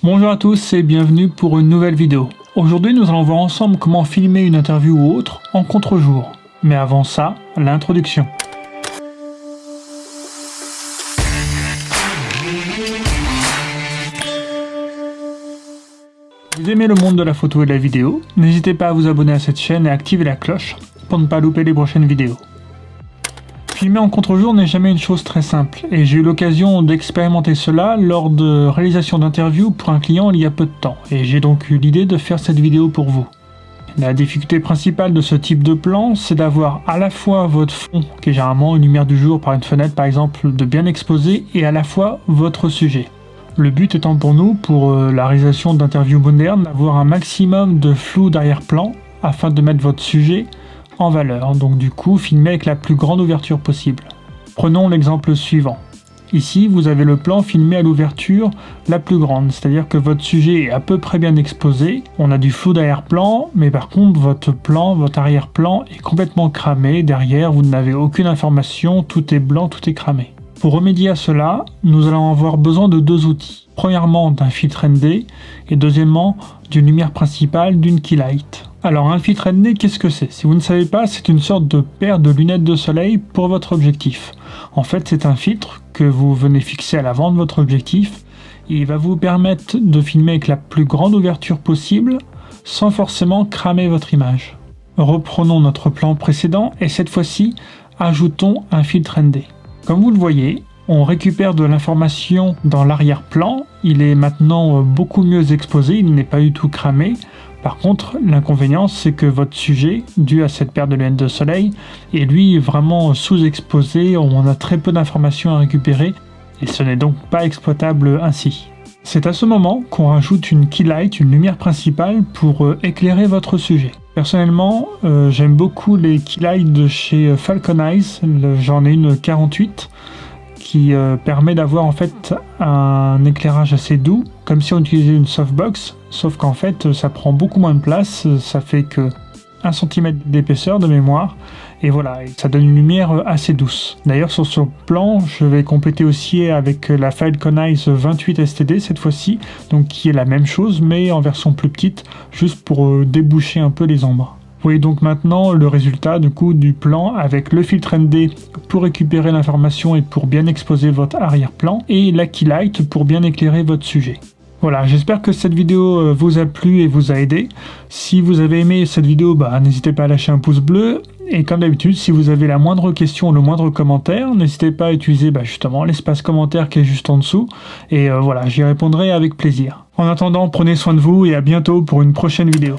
Bonjour à tous et bienvenue pour une nouvelle vidéo. Aujourd'hui nous allons voir ensemble comment filmer une interview ou autre en contre-jour. Mais avant ça, l'introduction. Vous aimez le monde de la photo et de la vidéo? N'hésitez pas à vous abonner à cette chaîne et à activer la cloche pour ne pas louper les prochaines vidéos. Filmer en contre-jour n'est jamais une chose très simple, et j'ai eu l'occasion d'expérimenter cela lors de réalisation d'interviews pour un client il y a peu de temps, et j'ai donc eu l'idée de faire cette vidéo pour vous. La difficulté principale de ce type de plan, c'est d'avoir à la fois votre fond, qui est généralement une lumière du jour par une fenêtre par exemple, de bien exposer, et à la fois votre sujet. Le but étant pour nous, pour la réalisation d'interviews modernes, d'avoir un maximum de flou d'arrière-plan, afin de mettre votre sujet en valeur, donc du coup filmer avec la plus grande ouverture possible. Prenons l'exemple suivant. Ici vous avez le plan filmé à l'ouverture la plus grande, c'est-à-dire que votre sujet est à peu près bien exposé, on a du flou d'arrière-plan, mais par contre votre arrière-plan est complètement cramé, derrière vous n'avez aucune information, tout est blanc, tout est cramé. Pour remédier à cela, nous allons avoir besoin de deux outils. Premièrement d'un filtre ND et deuxièmement d'une lumière principale, d'une key light. Alors un filtre ND, qu'est-ce que c'est? Si vous ne savez pas, c'est une sorte de paire de lunettes de soleil pour votre objectif. En fait, c'est un filtre que vous venez fixer à l'avant de votre objectif et il va vous permettre de filmer avec la plus grande ouverture possible sans forcément cramer votre image. Reprenons notre plan précédent et cette fois-ci, ajoutons un filtre ND. Comme vous le voyez, on récupère de l'information dans l'arrière-plan, il est maintenant beaucoup mieux exposé, il n'est pas du tout cramé. Par contre, l'inconvénient, c'est que votre sujet, dû à cette paire de lunettes de soleil, est lui vraiment sous-exposé, on a très peu d'informations à récupérer, et ce n'est donc pas exploitable ainsi. C'est à ce moment qu'on rajoute une key light, une lumière principale, pour éclairer votre sujet. Personnellement, j'aime beaucoup les key lights de chez Falcon Eyes, j'en ai une 48, qui permet d'avoir en fait un éclairage assez doux, comme si on utilisait une softbox, sauf qu'en fait ça prend beaucoup moins de place, ça fait que 1 cm d'épaisseur de mémoire, et voilà, et ça donne une lumière assez douce. D'ailleurs sur ce plan, je vais compléter aussi avec la Falcon Eyes 28 STD cette fois-ci, donc qui est la même chose mais en version plus petite, juste pour déboucher un peu les ombres. Vous voyez donc maintenant le résultat du plan avec le filtre ND pour récupérer l'information et pour bien exposer votre arrière-plan et la key light pour bien éclairer votre sujet. Voilà, j'espère que cette vidéo vous a plu et vous a aidé. Si vous avez aimé cette vidéo, n'hésitez pas à lâcher un pouce bleu. Et comme d'habitude, si vous avez la moindre question ou le moindre commentaire, n'hésitez pas à utiliser justement l'espace commentaire qui est juste en dessous. Et voilà, j'y répondrai avec plaisir. En attendant, prenez soin de vous et à bientôt pour une prochaine vidéo.